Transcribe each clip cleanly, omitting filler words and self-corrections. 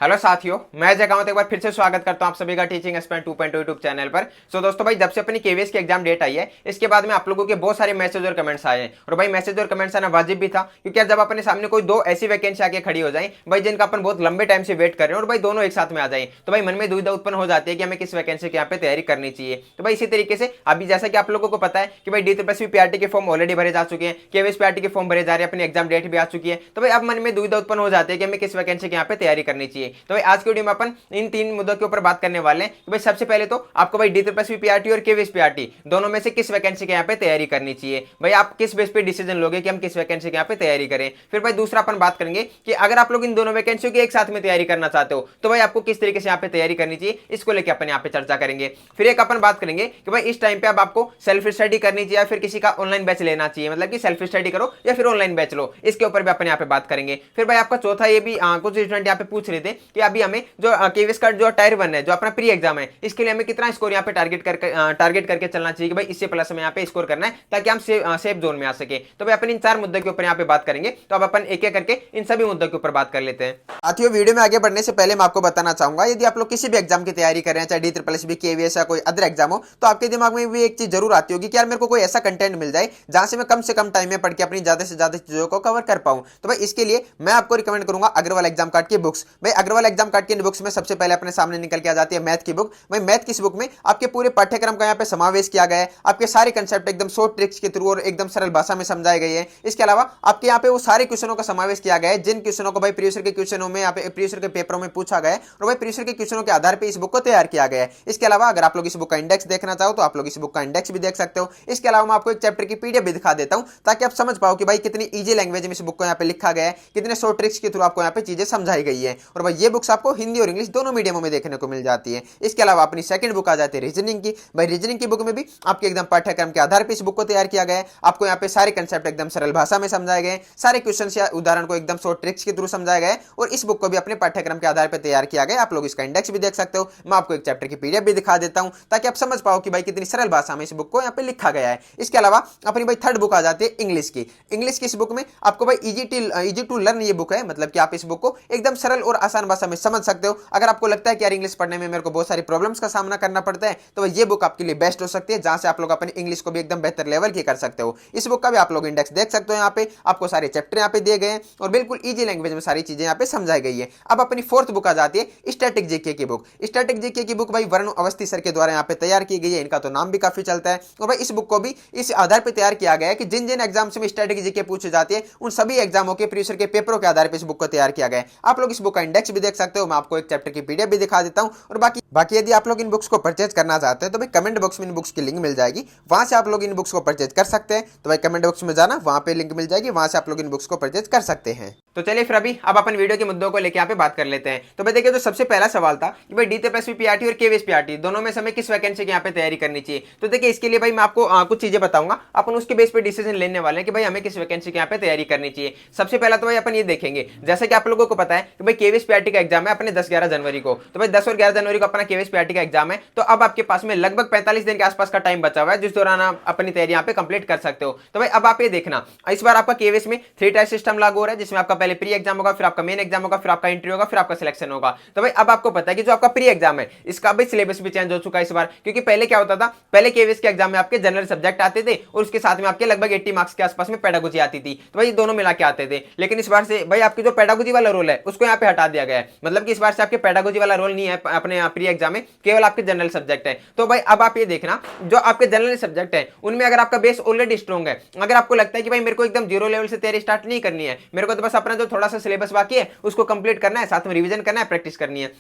Hello साथियों, मैं जय कामत एक बार फिर से स्वागत करता हूं आप सभी का टीचिंग एक्सपर्ट 2.2 यूट्यूब चैनल पर। दोस्तों भाई, जब से अपनी केवीएस की एग्जाम डेट आई है, इसके बाद में आप लोगों के बहुत सारे मैसेज और कमेंट्स आए हैं। और भाई मैसेज और कमेंट्स आना वाजिब भी था, क्योंकि जब अपने सामने कोई दो ऐसी वैकेंसी आके खड़ी हो जाए भाई, जिनका अपन बहुत लंबे टाइम से वेट कर रहे हैं और भाई दोनों एक साथ में आ जाए, तो भाई मन में दुविधा उत्पन्न हो जाती है कि हमें किस वैकेंसी की यहाँ पे तैयारी करनी चाहिए। तो भाई इसी तरीके से अभी जैसा कि आप लोगों को पता है कि भाई डी के फॉर्म ऑलरेडी भरे जा चुके हैं, केवीएस पीआरटी के फॉर्म भरे जा रहे हैं, अपनी एग्जाम डेट भी आ चुकी है। तो भाई अब मन में दुविधा उत्पन्न हो जाती है कि हमें किस वैकेंसी की यहाँ पे तैयारी करनी चाहिए। तो भाई आज की वीडियो में अपन इन तीन मुद्दों के ऊपर बात करने वाले हैं कि भाई सबसे पहले तो आपको भाई डी पीआरटी और केवीएस पीआरटी दोनों में से किस वैकेंसी के यहाँ पे तैयारी करनी चाहिए, भाई आप किस बेस पे डिसीजन लोगे कि हम किस वैकेंसी के यहाँ पे तैयारी करें। फिर भाई दूसरा अपन बात करेंगे कि अगर आप लोग इन दोनों वैकेंसियों की एक साथ में तैयारी करना चाहते हो तो भाई आपको किस तरीके से यहाँ पे तैयारी करनी चाहिए, इसको लेकर अपन यहाँ पे चर्चा करेंगे। फिर एक अपन बात करेंगे कि भाई इस टाइम पे अब आपको सेल्फ स्टडी करनी चाहिए या फिर किसी का ऑनलाइन बैच लेना चाहिए, मतलब कि सेल्फ स्टडी करो या फिर ऑनलाइन बैच लो, इसके ऊपर भी अपन यहाँ पे बात करेंगे। फिर भाई आपका चौथा ये भी कुछ स्टूडेंट यहाँ पे पूछ रहे थे कि अभी हमें जो केवीएस का जो टायर 1 है, जो अपना प्री एग्जाम है, इसके लिए हमें कितना स्कोर यहाँ पे टारगेट करके चलना चाहिए कि भाई इससे प्लस हमें यहाँ पे स्कोर करना है ताकि हम सेफ जोन में आ सके। तो भाई अपन इन चार मुद्दों के ऊपर यहाँ पे बात करेंगे। तो अब अपन एक एक करके इन सभी मुद्दों के ऊपर बात कर लेते हैं। साथियों, वीडियो में आगे बढ़ने से पहले मैं आपको बताना चाहूंगा, यदि आप लोग किसी भी एग्जाम की तैयारी कर रहे हैं, चाहे डी केवीएस या कोई अदर एग्जाम हो, तो आपके दिमाग में भी एक चीज जरूर आती होगी कि यार मेरे को कोई ऐसा कंटेंट मिल जाए जहां से कम टाइम में पढ़ के अपनी ज्यादा से ज्यादा चीजों को कवर कर पाऊं। तो भाई इसके लिए मैं आपको रिकमेंड करूंगा अग्रवाल एग्जाम कार्ड की बुक्स। भाई अग्रवाल एग्जाम कार्ड की बुक्स में सबसे पहले अपने सामने निकल के आ जाती है मैथ की बुक। भाई मैथ की इस बुक में आपके पूरे पाठ्यक्रम का यहाँ पे समावेश किया गया है, आपके सारे कंसेप्ट एकदम शॉर्ट ट्रिक्स के थ्रू और एकदम सरल भाषा में समझाए गए हैं। इसके अलावा आपके यहाँ पे वो सारे क्वेश्चनों का समावेश किया गया है जिन क्वेश्चनों को भाई प्रीवियस ईयर के क्वेश्चनों में यहाँ पे प्रीवियस ईयर के पेपरों में पूछा गया है, और भाई प्रीवियस ईयर के क्वेश्चनों के आधार पर इस बुक को तैयार किया गया है। इसके अलावा अगर आप लोग इस बुक का इंडेक्स देखना चाहो तो आप लोग इस बुक का इंडेक्स भी देख सकते हो। इसके अलावा मैं आपको एक चैप्टर की पीडीएफ भी दिखा देता हूं ताकि आप समझ पाओ कि भाई कितनी इजी लैंग्वेज में इस बुक को यहाँ पे लिखा गया है, कितने शॉर्ट ट्रिक्स के थ्रू आपको यहाँ पे चीजें समझाई गई है। और भाई ये बुक्स आपको हिंदी और इंग्लिश दोनों मीडियमों में देखने को मिल जाती है। इसके अलावा अपनी सेकंड बुक आ जाती है रीजनिंग की। भाई रीजनिंग की बुक में भी आपके एकदम पाठ्यक्रम के आधार पर इस बुक को तैयार किया गया है। आपको यहाँ पे सारे कंसेप्ट एकदम सरल भाषा में समझाए गए, सारे क्वेश्चन या उदाहरण को एकदम शॉर्ट ट्रिक्स के थ्रू समझाया गया है, और इस बुक को भी अपने पाठ्यक्रम के आधार पर तैयार किया गया। आप लोग इसका इंडेक्स भी देख सकते हो। मैं आपको एक चैप्टर की पीडीएफ भी दिखा देता हूं ताकि आप समझ पाओ कि भाई कितनी सरल भाषा में इस बुक को यहाँ पे लिखा गया है। इसके अलावा अपनी भाई थर्ड बुक आ जाती है इंग्लिश की। इंग्लिश की इस बुक में आपको भाई इजी टू लर्न ये बुक है, मतलब कि आप इस बुक को एकदम सरल और आसान भाषा में समझ सकते हो। अगर आपको लगता है कि यार इंग्लिश पढ़ने में मेरे को बहुत सारी प्रॉब्लम्स का सामना करना पड़ता है, तो ये बुक आपके लिए बेस्ट हो सकती है, जहां से आप लोग अपनी इंग्लिश को भी एकदम बेहतर लेवल की कर सकते हो। इस बुक का भी आप लोग इंडेक्स देख सकते हो। यहाँ पे आपको सारे चैप्टर यहाँ पे दिए गए हैं और बिल्कुल इजी लैंग्वेज में सारी चीजें यहाँ पे समझाई गई है। अब अपनी फोर्थ बुक आ जाती है स्टैटिक जीके की बुक। स्टैटिक जीके की बुक भाई वरुण अवस्थी सर के द्वारा यहाँ पे तैयार की गई है। इनका तो नाम भी काफी चलता है, और भाई इस बुक को भी इस आधार पर तैयार किया गया है कि जिन जिन एग्जाम्स में स्टैटिक जीके पूछी जाती है, उन सभी एग्जामों के प्रीवियस ईयर के पेपरों के आधार पर इस बुक को तैयार किया गया है। आप लोग इस बुक का इंडेक्स भी देख सकते हो। मैं आपको एक चैप्टर की पीडीएफ भी दिखा देता हूं। और बाकी यदि आप लोग इन बुक्स को परचेज करना चाहते हैं तो भाई कमेंट बॉक्स में इन बुक्स की लिंक मिल जाएगी, वहां से आप लोग इन बुक्स को परचेज कर सकते हैं। तो भाई कमेंट बॉक्स में जाना, वहां पे लिंक मिल जाएगी, वहां से आप लोग इन बुक्स को परचेज कर सकते हैं। तो चलिए फिर अभी अब अपन वीडियो के मुद्दों को लेकर यहाँ पे बात कर लेते हैं। तो भाई देखिए, जो सबसे पहला सवाल था कि भाई डी पीआरटी और केवीएस पीआरटी दोनों में से हमें किस वैकेंसी की यहाँ पे तैयारी करनी चाहिए। तो देखिए इसके लिए भाई मैं आपको कुछ चीजें बताऊंगा, अपन उसके बेस पे डिसीजन लेने वाले हैं कि भाई हमें किस वैकेंसी की यहाँ पे तैयारी करनी चाहिए। सबसे पहला तो भाई अपन ये देखेंगे, जैसे कि आप लोगों को पता है कि भाई केवीएस पीआरटी का एग्जाम है अपने 10-11 जनवरी को। तो भाई 10 और 11 जनवरी को अपना केवीएस पीआरटी का एग्जाम है। तो अब आपके पास में लगभग 45 दिन के आसपास का टाइम बचा हुआ है, जिस दौरान आप अपनी तैयारी यहाँ पे कंप्लीट कर सकते हो। तो भाई अब आप ये देखना, इस बार आपका केवीएस में 3 टायर सिस्टम लागू हो रहा है, जिसमें आपका पहले प्री एग्जाम होगा, फिर आपका मेन एग्जाम होगा, फिर आपका इंटरव्यू होगा, फिर आपका सिलेक्शन होगा। तो भाई अब आपको पता है कि जो आपका प्री एग्जाम है, इसका भी सिलेबस भी चेंज हो चुका है इस बार, क्योंकि पहले क्या होता था, पहले केवीएस के एग्जाम में आपके जनरल सब्जेक्ट आते थे और उसके साथ में आपके लगभग 80 मार्क्स के आसपास में पेडागोजी आती थी। तो भाई दोनों मिला के आते थे। लेकिन इस बार से भाई आपकी जो पेडागोजी वाला रोल है उसको यहाँ पे हटा दिया गया है, मतलब कि इस बार से आपके पेडागोजी वाला रोल नहीं है अपने प्री एग्जाम में, केवल आपके जनरल सब्जेक्ट है। तो भाई अब आप ये देखना, जो आपके जनरल सब्जेक्ट है उनमें अगर आपका बेस ऑलरेडी स्ट्रॉन्ग है, अगर आपको लगता है कि भाई मेरे को एकदम जीरो लेवल से तैयारी स्टार्ट नहीं करनी है, मेरे को तो बस अपना जो थोड़ा सा सिलेबस बाकी है उसको कंप्लीट करना है, साथ में रिवीजन करना है, प्रैक्टिस करनी है,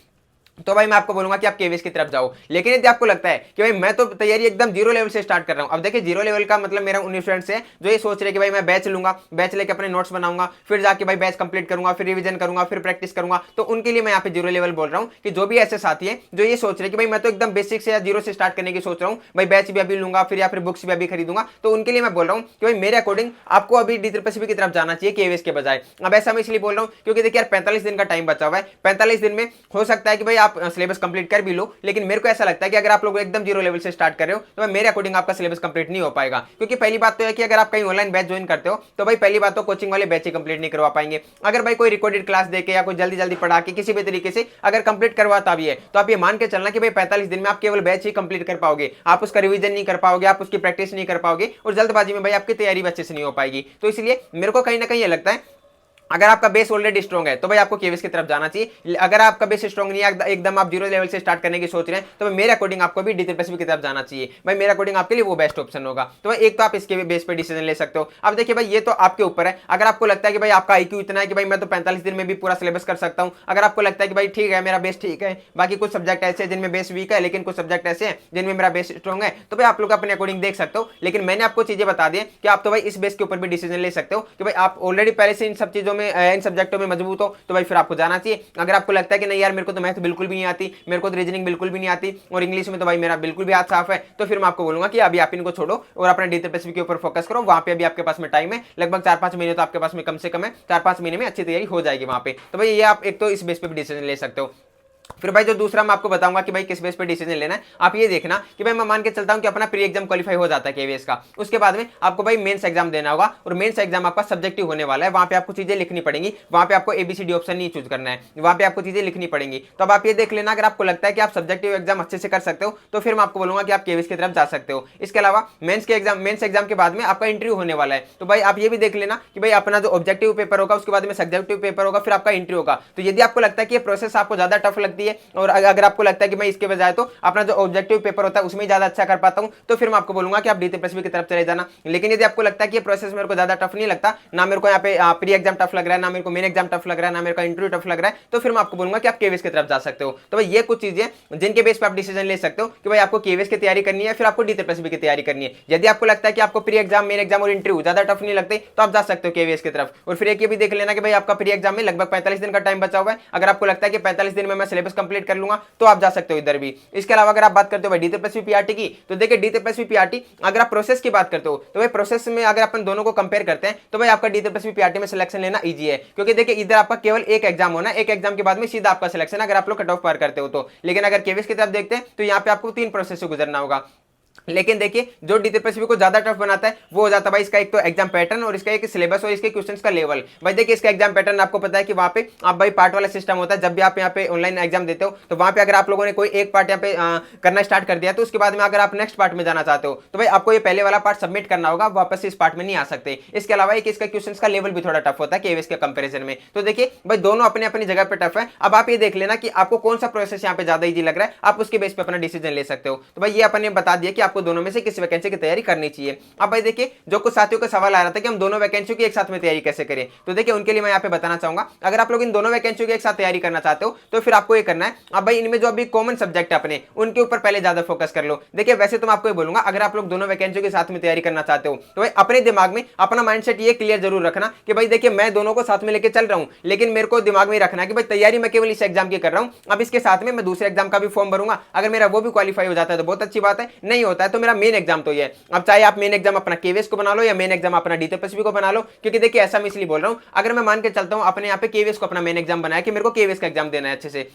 तो भाई मैं आपको बोलूंगा कि आप केवीएस की तरफ जाओ। लेकिन यदि आपको लगता है कि भाई मैं तो तैयारी एकदम जीरो लेवल से स्टार्ट कर रहा हूं, अब देखिए जीरो लेवल का मतलब मेरा उन स्टूडेंट्स है जो ये सोच रहे हैं कि भाई मैं बैच लूंगा, बैच लेके अपने नोट्स बनाऊंगा, फिर जाके भाई बैच कंप्लीट करूंगा, फिर रिवीजन करूंगा, फिर प्रैक्टिस करूंगा। तो उनके लिए मैं यहाँ पे जीरो लेवल बोल रहा हूँ कि जो भी ऐसे साथी है जो ये सोच रहे हैं कि भाई मैं तो एकदम बेसिक से या जीरो से स्टार्ट करने की सोच रहा हूँ, भाई बैच भी अभी लूंगा फिर या फिर बुक्स भी अभी खरीदूंगा, तो उनके लिए मैं बोल रहा हूँ कि भाई मेरे अकॉर्डिंग आपको अभी डी की तरफ जाना चाहिए केवीएस के बजाय। अब ऐसा मैं इसलिए बोल रहा हूँ क्योंकि देखिए यार 45 दिन का टाइम बचा हुआ है। 45 दिन में हो सकता है कि भाई आप सिलेबस कंप्लीट कर भी लो, लेकिन मेरे को ऐसा लगता है कि अगर आप लोग एकदम जीरो लेवल से स्टार्ट कर रहे हो तो भाई मेरे अकॉर्डिंग आपका सिलेबस कंप्लीट नहीं हो पाएगा। क्योंकि पहली बात तो है कि अगर आप कहीं ऑनलाइन बैच ज्वाइन करते हो तो भाई पहली बात तो कोचिंग वाले बैच ही कंप्लीट नहीं करवा पाएंगे। अगर भाई कोई रिकॉर्डेड क्लास देके या कोई जल्दी जल्दी पढ़ा के किसी भी तरीके से अगर कंप्लीट करवाता भी है तो आप ये मान के चलना कि भाई 45 दिन में आप केवल बैच ही कंप्लीट कर पाओगे, आप उसका रिवीजन नहीं कर पाओगे, आप उसकी प्रैक्टिस नहीं कर पाओगे और जल्दबाजी में भाई आपकी तैयारी भी अच्छे से नहीं हो पाएगी। तो इसलिए मेरे को कहीं ना कहीं ये लगता है अगर आपका बेस ऑलरेडी स्ट्रॉन्ग है तो भाई आपको केवीएस की तरफ जाना चाहिए। अगर आपका बेस स्ट्रॉन्ग नहीं है, एकदम आप जीरो लेवल से स्टार्ट करने की सोच रहे हैं, तो मेरे अकॉर्डिंग आपको भी डी3+ की तरफ जाना चाहिए। भाई मेरे अकॉर्डिंग आपके लिए वो बेस्ट ऑप्शन होगा। तो भाई एक तो आप इसके बेस पे डिसीजन ले सकते हो। अब देखिए भाई ये तो आपके ऊपर है। अगर आपको लगता है कि भाई आपका आईक्यू इतना है कि भाई मैं तो 45 दिन में भी पूरा सिलेबस कर सकता हूँ, अगर आपको लगता है कि भाई ठीक है मेरा बेस ठीक है, बाकी कुछ सब्जेक्ट ऐसे हैं जिनमें बेस वीक है लेकिन कुछ सब्जेक्ट ऐसे हैं जिनमें मेरा बेस स्ट्रॉन्ग है, तो भाई आप लोग अपने अकॉर्डिंग देख सकते हो। लेकिन मैंने आपको चीजें बता दी कि आप तो भाई इस बेस के ऊपर भी डिसीजन ले सकते हो कि भाई आप ऑलरेडी पहले से इन सब चीजों में, इन सब्जेक्टों में मजबूत हो तो भाई फिर आपको जाना चाहिए। अगर आपको लगता है कि नहीं यार मेरे को तो मैथ बिल्कुल भी नहीं आती, मेरे को तो रीजनिंग बिल्कुल भी नहीं आती और इंग्लिश में तो भाई मेरा बिल्कुल भी हाथ साफ है, तो फिर मैं आपको बोलूंगा कि अभी आप इनको छोड़ो और अपने डी3+ के ऊपर फोकस करो। वहां पे अभी आपके पास में टाइम है, लगभग 4-5 महीने तो आपके पास में कम से कम है, 4-5 महीने में अच्छी तैयारी हो जाएगी वहां पे। तो भाई ये आप एक तो इस बेस पे भी डिसीजन ले सकते हो। फिर भाई जो दूसरा मैं आपको बताऊंगा कि भाई किस बेस पे डिसीजन लेना है, आप ये देखना कि भाई मैं मान के चलता हूं कि अपना प्री एग्जाम क्वालिफाई हो जाता है केवीएस का, उसके बाद में आपको भाई मेंस एग्जाम देना होगा और मेंस एग्जाम आपका सब्जेक्टिव होने वाला है। वहां पे आपको चीजें लिखनी पड़ेंगी, वहां पे आपको एबीसीडी ऑप्शन नहीं चूज करना है, वहां पे आपको चीजें लिखनी पड़ेंगी। तो अब आप ये देख लेना, अगर आपको लगता है कि आप सब्जेक्टिव एग्जाम अच्छे से कर सकते हो तो फिर मैं आपको बोलूंगा कि आप केवीएस की तरफ जा सकते हो। इसके अलावा मेंस एग्जाम के बाद में आपका इंटरव्यू होने वाला है, तो भाई आप ये भी देख लेना कि भाई अपना जो ऑब्जेक्टिव पेपर होगा उसके बाद में सब्जेक्टिव पेपर होगा, फिर आपका इंटरव्यू होगा। तो यदि आपको लगता है कि ये प्रोसेस आपको ज्यादा टफ लगती है और अगर आपको लगता है कि मैं इसके बजाय तो अपना जो ऑब्जेक्टिव पेपर होता है उसमें ज्यादा अच्छा कर पाता हूं, तो फिर मैं आपको बोलूंगा कि आप डी3+ की तरफ चले जाना। लेकिन यदि आपको लगता है कि ये प्रोसेस मेरे को ज्यादा टफ नहीं लगता, ना मेरे को यहाँ पे प्री एग्जाम टफ लग रहा है, ना मेरे को मेन एग्जाम टफ लग रहा है, ना मेरे को इंटरव्यू टफ लग रहा है, तो फिर मैं आपको बोलूंगा कि आप केवीएस की तरफ जा सकते हो। तो भाई ये कुछ चीजें जिनके बेस पर आप डिसीजन ले सकते हो कि भाई आपको केवीएस की तैयारी करनी है, फिर आपको डी3+ की तैयारी करनी है। यदि आपको लगता है कि आपको प्री एग्जाम, मेन एग्जाम और इंटरव्यू ज्यादा टफ नहीं लगते, तो आप जा सकते हो केवीएस की तरफ। और फिर एक ये भी देख लेना कि भाई आपका प्री एग्जाम में लगभग 45 दिन का टाइम बचा हुआ है, अगर आपको लगता है कि 45 दिन में मैं सिलेबस कंप्लीट कर लूंगा तो आप जा सकते हो इधर भी। इसके अलावा अगर आप बात करते हो भाई डी3+ पीआरटी की, तो देखिए डी3+ पीआरटी अगर आप प्रोसेस की बात करते हो तो भाई प्रोसेस में अगर अपन दोनों को कंपेयर करते हैं तो भाई आपका डी3+ पीआरटी में सिलेक्शन लेना इजी है, क्योंकि देखिए इधर आपका केवल एक एग्जाम होना है, एक एग्जाम के बाद में सीधा आपका सिलेक्शन अगर आप लोग कट ऑफ पार करते हो तो। लेकिन अगर केवीएस की तरफ देखते हैं तो यहाँ पे आपको 3 प्रोसेस से गुजरना होगा। लेकिन देखिए जो डी3+ को ज्यादा टफ बनाता है वो हो जाता है भाई इसका एक तो एग्जाम पैटर्न और इसका एक सिलेबस और इसके क्वेश्चंस का लेवल। भाई देखिए इसका एग्जाम पैटर्न आपको पता है कि वहां पे आप भाई पार्ट वाला सिस्टम होता है। जब भी आप यहाँ पे ऑनलाइन एग्जाम देते हो तो वहां पे अगर आप लोगों ने कोई एक पार्ट यहाँ पे करना स्टार्ट कर दिया तो उसके बाद में अगर आप नेक्स्ट पार्ट में जाना चाहते हो तो भाई आपको ये पहले वाला पार्ट सबमिट करना होगा, वापस इस पार्ट में नहीं आ सकते। इसके अलावा एक इसका क्वेश्चन का लेवल भी थोड़ा टफ होता है केवीएस के कंपेरिजन में। तो देखिए भाई दोनों अपने अपनी जगह पे टफ है। अब आप ये देख लेना कि आपको कौन सा प्रोसेस यहाँ पे ज्यादा ईजी लग रहा है, आप उसके बेस पे अपना डिसीजन ले सकते हो। तो भाई ये अपन ने बता दिया कि आपको दोनों में से किस वैकेंसी की तैयारी करनी चाहिए। अब भाई देखिए जो कुछ साथियों का सवाल आ रहा था कि हम दोनों वैकेंसियों की एक साथ में तैयारी कैसे करें, तो देखिए उनके लिए मैं यहाँ पे बताना चाहूंगा, अगर आप लोग इन दोनों वैकेंसियों की एक साथ तैयारी करना चाहते हो तो फिर आपको ये करना है, अब भाई इनमें जो अभी कॉमन सब्जेक्ट है अपने उनके ऊपर पहले ज्यादा फोकस कर लो। देखिए वैसे तो मैं आपको ये बोलूंगा अगर आप लोग दोनों वैकेंसियों के साथ में तैयारी करना चाहते हो तो भाई अपने दिमाग में अपना माइंडसेट ये क्लियर जरूर रखना कि भाई देखिए मैं दोनों को साथ में लेके चल रहा हूं, लेकिन मेरे को दिमाग में रखना कि भाई तैयारी मैं केवल इस एग्जाम की कर रहा हूं, अब इसके साथ में मैं दूसरे एग्जाम का भी फॉर्म भरूंगा, अगर मेरा वो भी क्वालिफाई हो जाता है तो बहुत अच्छी बात है, नहीं होता है तो मेरा मेन एग्जाम तो ये है। अब चाहे आप मेन एग्जाम अपना केवीएस को बना लो या मेन एग्जाम अपना डी3+ को बना लो, क्योंकि देखिए ऐसा मैं इसलिए बोल रहा हूं अगर मैं मान के चलता हूं अपने यहाँ पे केवीएस को अपना मेन एग्जाम बनाया कि मेरे को केवीएस का एग्जाम देना है अच्छे से,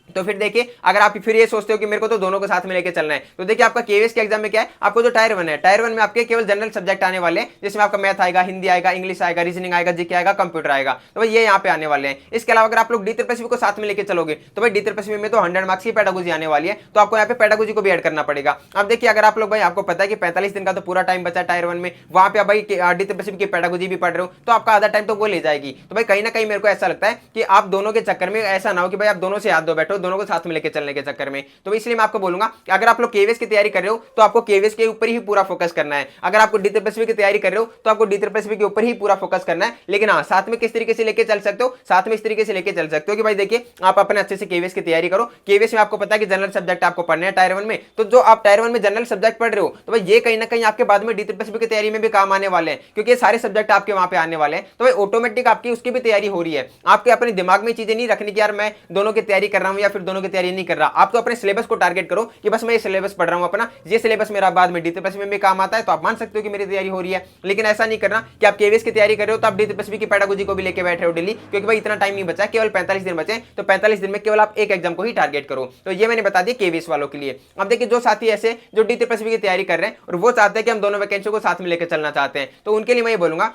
तो फिर देखिए अगर आप फिर ये सोचते हो कि मेरे को तो दोनों को साथ में लेके चलना है, तो देखिए आपका केवीएस के एग्जाम में क्या है, आपको जो टायर 1 है, टायर 1 में आपके केवल जनरल सब्जेक्ट आने वाले हैं, जिसमें आपका मैथ आएगा, हिंदी आएगा, इंग्लिश आएगा, रीजनिंग आएगा, जीके आएगा, कंप्यूटर आएगा, तो भाई ये यहाँ पे आने वाले हैं। इसके अलावा अगर आप लोग डी3+ को साथ में लेके चलोगे तो भाई डी3+ में तो 100 मार्क्स की पेडागोजी आने वाली है, तो आपको यहाँ पे पेडागोजी को भी ऐड करना पड़ेगा। अब देखिए अगर आप लोग भाई आपको पता है कि 45 दिन का तो पूरा टाइम बचा टायर 1 में, वहां पे भाई डी3+ की पेडागोजी भी पढ़ रहे हो तो आपका आधा टाइम तो वो ले जाएगी। तो भाई कहीं ना कहीं मेरे को ऐसा लगता है कि आप दोनों के चक्कर में ऐसा ना हो कि भाई आप दोनों से हाथ धो बैठो दोनों को साथ में लेके चलने के चक्कर में। तो इसलिए मैं आपको बोलूंगा कि अगर आप लोग केवीएस की तैयारी कर रहे हो तो आपको केवीएस के ऊपर ही पूरा फोकस करना है, अगर आपको डी3+ की तैयारी कर रहे हो तो आपको डी3+ के ऊपर ही पूरा फोकस करना है। लेकिन हाँ साथ में किस तरीके से लेके चल सकते हो, साथ में इस तरीके से लेके चल सकते हो कि भाई देखिए आप अपने अच्छे से केवीएस की तैयारी करो। केवीएस में आपको पता है कि जनरल सब्जेक्ट आपको पढ़ने हैं टायर 1 में, तो जो आप टायर 1 में जनरल सब्जेक्ट पढ़ रहे हो तो भाई ये कहीं ना कहीं आपके बाद में डी3+ की तैयारी में भी काम आने वाले हैं, क्योंकि सारे सब्जेक्ट आपके वहां पे आने वाले हैं। तो भाई ऑटोमेटिक आपकी उसकी भी तैयारी हो रही है, आपके अपने दिमाग में चीजें नहीं रखनी कि यार मैं दोनों की तैयारी कर रहा हूं या फिर दोनों की तैयारी नहीं कर रहा, आप तो अपने सिलेबस को टारगेट करो कि बस मैं ये सिलेबस पढ़ रहा हूं अपना, ये सिलेबस मेरा बाद में डीटीपीएससी में भी काम आता है, तो आप मान सकते हो कि मेरी तैयारी हो रही है। लेकिन ऐसा नहीं करना कि आप केवीएस की तैयारी कर रहे हो तो आप डीटीपीएससी की पेडागोजी को भी लेके बैठे हो डेली, क्योंकि भाई इतना टाइम नहीं बचा, केवल 45 दिन बचे, तो 45 दिन में केवल आप एक एग्जाम को ही टारगेट करो। तो ये मैंने बता दिया केवीएस वालों के लिए। अब देखिए जो साथी ऐसे जो डीटीपीएससी की तैयारी कर रहे हैं और वो चाहते हैं कि हम दोनों वैकेंसी को साथ में लेकर चलना चाहते हैं, तो उनके लिए मैं ये बोलूंगा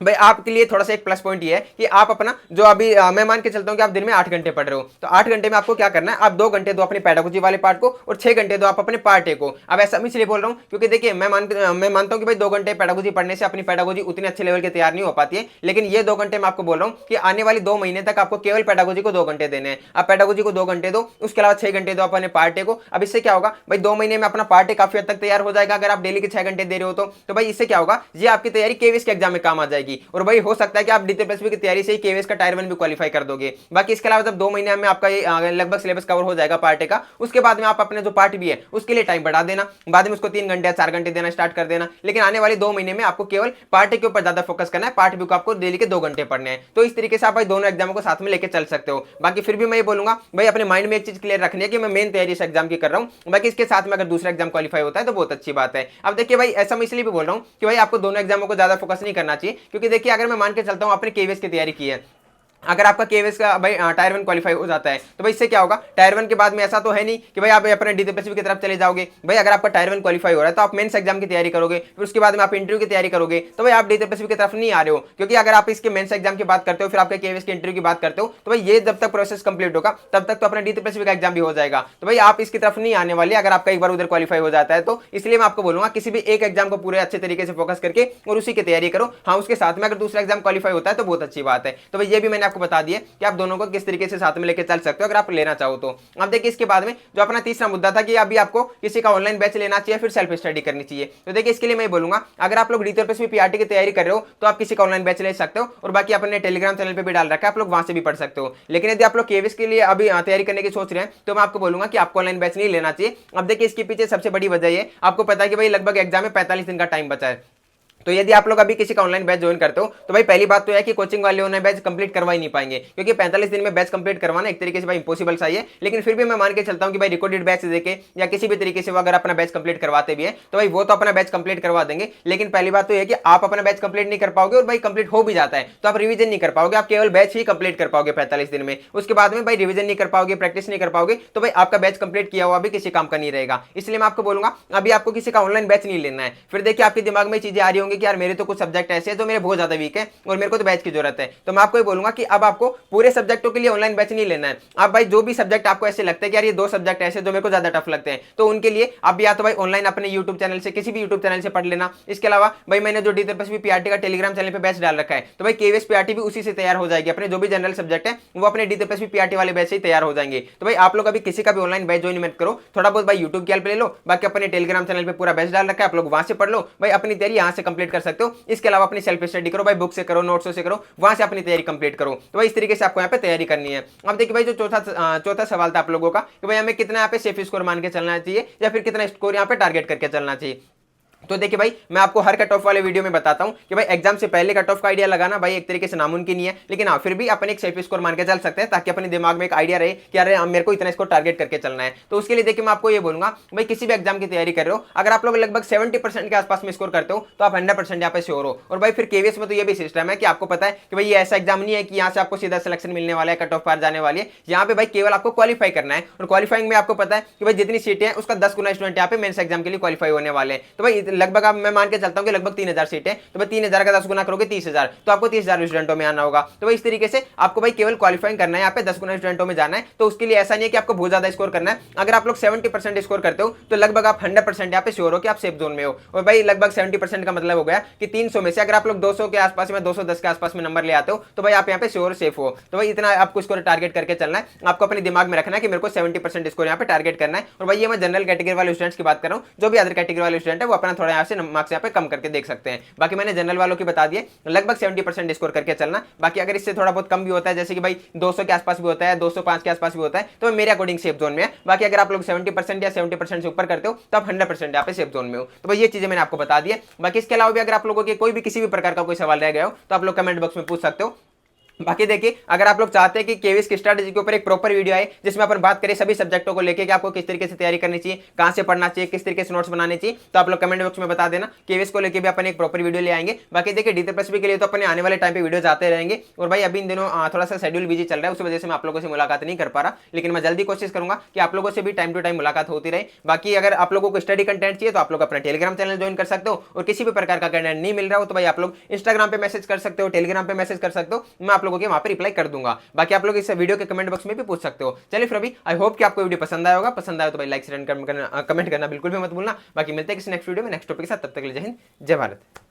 भाई आपके लिए थोड़ा सा एक प्लस पॉइंट ये है कि आप अपना जो अभी मैं मान के चलता हूं कि आप दिन में 8 घंटे पढ़ रहे हो, तो 8 घंटे में आपको क्या करना है, आप 2 घंटे दो अपने पेडागोजी वाले पार्ट को और 6 घंटे दो आप अपने पार्ट ए को। अब ऐसा मैं इसलिए बोल रहा हूं क्योंकि देखिए मैं मानता हूं कि भाई 2 घंटे पेडागोजी पढ़ने से अपनी पेडागोजी उतने अच्छे लेवल की तैयार नहीं हो पाती है, लेकिन ये 2 घंटे मैं आपको बोल रहा हूं कि आने वाली 2 महीने तक आपको केवल पेडागोजी को 2 घंटे देने हैं। आप पेडागोजी को 2 घंटे दो, उसके अलावा 6 घंटे दो अपने पार्ट ए को। अब इससे क्या होगा भाई, 2 महीने में अपना पार्ट ए काफी हद तक तैयार हो जाएगा अगर आप डेली के 6 घंटे दे रहे हो तो भाई इससे क्या होगा, ये आपकी तैयारी केवीएस के एग्जाम में काम आ जाएगी, और भाई हो सकता है कि आप डीटीपीएससी की तैयारी से ही केवीएस का टायर 1 भी क्वालिफाई कर दोगे। बाकी इसके अलावा जब 2 महीने में आपका ये लगभग सिलेबस कवर हो जाएगा पार्ट ए का, उसके बाद में आप अपने जो पार्ट बी है उसके लिए टाइम बढ़ा देना, बाद में उसको 3 घंटे या 4 घंटे देना स्टार्ट कर देना। लेकिन आने वाले 2 महीने में आपको केवल पार्ट ए के ऊपर ज्यादा फोकस करना है, पार्ट बी को आपको डेली के 2 घंटे पढ़ने हैं। तो इस तरीके से आप भाई दोनों एग्जामों को साथ में लेकर चल सकते हो। बाकी फिर भी मैं ये बोलूंगा भाई अपने माइंड में एक चीज क्लियर रखनी है कि मैं मेन तैयारी इस एग्जाम की कर रहा हूं, बाकी इसके साथ में अगर दूसरा एग्जाम क्वालिफाई होता है तो बहुत अच्छी बात है। अब देखिए भाई ऐसा मैं इसलिए भी बोल रहा हूं कि भाई आपको दोनों एग्जामों को ज्यादा फोकस नहीं करना चाहिए, क्योंकि देखिए अगर मैं मान के चलता हूं आपने केवीएस की तैयारी की है, अगर आपका केवीएस का भाई टायर 1 क्वालिफाई हो जाता है तो भाई इससे क्या होगा, टायर 1 के बाद में ऐसा तो है नहीं कि भाई आप अपने डीटीपीएससी की तरफ चले जाओगे। भाई अगर आपका टायर 1 क्वालिफाई हो रहा है तो आप मेंस एग्जाम की तैयारी करोगे, फिर उसके बाद में आप इंटरव्यू की तैयारी करोगे, तो भाई आप डीटीपीएससी की तरफ नहीं आ रहे हो। क्योंकि अगर आप इसके मेंस एग्जाम की बात करते हो फिर आपके केवीएस के इंटरव्यू की बात करते हो, तो भाई ये जब तक प्रोसेस कंप्लीट होगा तब तक तो अपना डीटीपीएससी का एग्जाम भी हो जाएगा, तो भाई आप इसकी तरफ नहीं आने वाले अगर आपका एक बार उधर क्वालिफाई हो जाता है तो। इसलिए मैं आपको बोलूंगा किसी भी एक एग्जाम को पूरे अच्छे तरीके से फोकस करके और उसी की तैयारी करो। हाँ उसके साथ में अगर दूसरा एग्जाम क्वालिफाई होता है तो बहुत अच्छी बात है। तो भाई ये भी मैंने आपको बता दिया कि आप दोनों को किस तरीके से साथ में लेकर चल सकते हो अगर आप लेना चाहो तो। अब देखिए इसके बाद में जो अपना तीसरा मुद्दा था कि अभी आपको किसी का ऑनलाइन बैच लेना चाहिए फिर सेल्फ स्टडी करनी चाहिए, तो देखिए इसके लिए मैं बोलूंगा अगर आप लोग डीटीपीएससी पीआरटी की तैयारी कर रहे हो तो आप किसी का ऑनलाइन बैच ले सकते हो, और बाकी अपने टेलीग्राम चैनल पे भी डाल रखा है, आप लोग वहां से भी पढ़ सकते हो। लेकिन यदि आप लोग केवीएस के लिए अभी तैयारी करने की सोच रहे हैं तो मैं आपको बोलूंगा कि आपको ऑनलाइन बैच नहीं लेना चाहिए। अब देखिए इसके पीछे सबसे बड़ी वजह ये, आपको पता है कि भाई लगभग एग्जाम में 45 दिन का टाइम बचा है, तो यदि आप लोग अभी किसी का ऑनलाइन बैच ज्वाइन करते हो तो भाई पहली बात तो है कि कोचिंग वाले ऑनलाइन बैच कंप्लीट करवा ही नहीं पाएंगे, क्योंकि 45 दिन में बैच कंप्लीट करवाना एक तरीके से भाई इंपॉसिबल सा ही है। लेकिन फिर भी मैं मान के चलता हूं कि भाई रिकॉर्डेड बैच देके या किसी भी तरीके से वो अगर अपना बैच कंप्लीट करवाते भी है तो भाई वो तो अपना बैच कंप्लीट करवा देंगे। लेकिन पहली बात तो यह कि आप अपना बैच कंप्लीट नहीं कर पाओगे, और भाई कंप्लीट हो भी जाता है तो आप रिवीजन नहीं कर पाओगे, आप केवल बैच ही कंप्लीट कर पाओगे 45 दिन में। उसके बाद में भाई रिवीजन नहीं कर पाओगे, प्रैक्टिस नहीं कर पाओगे, तो भाई आपका बैच कंप्लीट किया हुआ भी किसी काम का नहीं रहेगा। इसलिए मैं आपको बोलूंगा अभी आपको किसी का ऑनलाइन बैच नहीं लेना है। फिर देखिए आपके दिमाग में चीजें आ रही होंगी कि यार मेरे तो कुछ सब्जेक्ट ऐसे हैं जो मेरे बहुत ज्यादा वीक है और मेरे को तो बैच की जरूरत है, तो मैं आपको ये बोलूंगा कि अब आपको पूरे सब्जेक्टों के लिए ऑनलाइन बैच नहीं लेना है। आप भाई जो भी सब्जेक्ट आपको ऐसे लगते हैं कि यार ये 2 सब्जेक्ट ऐसे जो मेरे को ज्यादा टफ लगते हैं, तो उनके लिए आप या तो भाई ऑनलाइन अपने यूट्यूब चैनल से किसी भी यूट्यूब चैनल से पढ़ लेना। इसके अलावा भाई मैंने जो डीटीपीएससी पीआरटी का टेलीग्राम चैनल पे बैच डाल रखा है, तो भाई केवीएस पीआरटी भी उसी से तैयार हो जाएगी। अपने जो भी जनरल सब्जेक्ट है वो अपने डीटीपीएससी पीआरटी वाले बैच से ही तैयार हो जाएंगे। तो भाई आप लोग अभी किसी का भी ऑनलाइन बैच ज्वाइन मत करो, थोड़ा बहुत भाई यूट्यूब की हेल्प ले लो, बाकी अपने टेलीग्राम चैनल पे पूरा बैच डाल रखा है, आप लोग वहां से पढ़ लो, भाई अपनी तैयारी यहां से कंप्लीट कर सकते हो। इसके अलावा अपनी सेल्फ स्टडी करो, भाई बुक से करो, नोट्स से करो, वहां से अपनी तैयारी कंप्लीट करो। तो भाई इस तरीके से आपको यहाँ पे तैयारी करनी है। अब देखिए भाई जो चौथा सवाल था आप लोगों का कि भाई हमें कितना यहाँ पे सेफ स्कोर मान के चलना चाहिए या फिर कितना स्कोर यहाँ पे टारगेट करके चलना चाहिए। तो देखिए भाई मैं आपको हर कट ऑफ वाले वीडियो में बताता हूं कि भाई एग्जाम से पहले कट ऑफ का आइडिया लगाना भाई एक तरीके से नामुमकिन ही है, लेकिन हाँ फिर भी अपन एक सेफ स्कोर मान के चल सकते हैं ताकि अपने दिमाग में एक आइडिया रहे कि अरे मेरे को इतना स्कोर टारगेट करके चलना है। तो उसके लिए देखिए मैं आपको ये बोलूंगा भाई किसी भी एग्जाम की तैयारी कर रहे हो, अगर आप लोग लगभग 70% के आसपास में स्कोर करते हो तो आप 100% यहाँ पे श्योर हो। और भाई फिर केवीएस में तो ये भी सिस्टम है कि आपको पता है कि भाई ये ऐसा एग्जाम नहीं है कि यहाँ से आपको सीधा सिलेक्शन मिलने वाला है, कट ऑफ पार जाने वाली है। यहाँ पे भाई केवल आपको क्वालिफाई करना है, और क्वालिफाइंग में आपको पता है कि भाई जितनी सीटें हैं उसका 10 गुना स्टूडेंट यहाँ पे मेंस एग्जाम के लिए क्वालिफाई होने वाले हैं। तो भाई लगभग आप मैं मान के चलता हूं कि लगभग 3000 सीटें, तो भाई 3000 का 10 गुना करोगे 30,000, तो आपको 30,000 स्टूडेंटों में आना होगा। तो भाई इस तरीके से आपको भाई केवल क्वालिफाइंग करना है, यहाँ पे 10 गुना स्टूडेंटों में जाना है। तो उसके लिए ऐसा नहीं है कि आपको बहुत ज्यादा स्कोर करना है। अगर आप लोग 70% स्कोर करते हो तो लगभग आप 100% यहाँ पे श्योर हो कि आप सेफ जोन में हो। और भाई लगभग 70% का मतलब हो गया कि 300 में से अगर आप लोग 200 के आसपास में 210 के आसपास में नंबर ले आते हो तो भाई आप यहाँ पे श्योर सेफ हो। तो भाई इतना आपको स्कोर टारगेट करके चलना है, आपको अपने दिमाग में रखना है कि मेरे को 70% स्कोर यहाँ पे टारगेट करना है। और भाई ये मैं जनरल कैटेगरी वाले स्टूडेंट्स की बात कर रहा हूँ, जो भी अदर कैटेगरी वाले स्टूडेंट है वो अपना थोड़ा यहाँ से मार्क्स यहाँ पे कम करके देख सकते हैं। बाकी मैंने जनरल वालों की बता दिए लगभग 70% स्कोर करके चलना। बाकी अगर इससे थोड़ा बहुत कम भी होता है, जैसे कि भाई 200 के आसपास भी होता है, 205 के आसपास भी होता है, तो मेरे अकॉर्डिंग सेफ जोन में है। बाकी अगर आप लोग 70% या 70% से ऊपर करते हो तो आप 100% यहाँ पे सेफ जोन में हो। तो भाई ये चीजें मैंने आपको बता दी है। बाकी इसके अलावा भी अगर आप लोगों के कोई भी किसी भी प्रकार का कोई सवाल रह गया हो तो आप लोग कमेंट बॉक्स में पूछ सकते हो। बाकी देखिए, अगर आप लोग चाहते हैं कि केवीएस की स्ट्रेटजी के ऊपर एक प्रॉपर वीडियो आए जिसमें अपन बात करें सभी सब्जेक्टों को लेके कि आपको किस तरीके से तैयारी करनी चाहिए, कहां से पढ़ना चाहिए, किस तरीके से नोट्स बनाने चाहिए, तो आप लोग कमेंट बॉक्स में बता देना। केवीएस को लेकर भी अपन एक प्रॉपर वीडियो ले आएंगे। बाकी देखिए, DSSB के लिए तो अपने आने वाले टाइम पे वीडियो आते रहेंगे। और भाई अभी इन दिनों थोड़ा सा शेड्यूल बिजी चल रहा है, उस वजह से मैं आप लोगों से मुलाकात नहीं कर पा रहा, लेकिन मैं जल्दी कोशिश करूंगा कि आप लोगों से भी टाइम टू टाइम मुलाकात होती रहे। बाकी अगर आप लोगों को स्टडी कंटेंट चाहिए तो आप लोग अपना टेलीग्राम चैनल ज्वाइन कर सकते हो, और किसी भी प्रकार का कंटेंट नहीं मिल रहा हो तो भाई आप लोग इंस्टाग्राम पे मैसेज कर सकते हो, टेलीग्राम पे मैसेज कर सकते हो, मैं आप लोगों के वहां पर रिप्लाई कर दूंगा। बाकी आप लोग इस वीडियो के कमेंट बॉक्स में भी पूछ सकते हो। चलिए फिर अभी आई होप कि आपको वीडियो पसंद आया होगा। पसंद आया तो भाई लाइक शेयर कमेंट करना बिल्कुल भी मत भूलना। बाकी मिलते हैं किसी नेक्स्ट वीडियो में नेक्स्ट टॉपिक के साथ, तब तक के लिए जय हिंद जय भारत।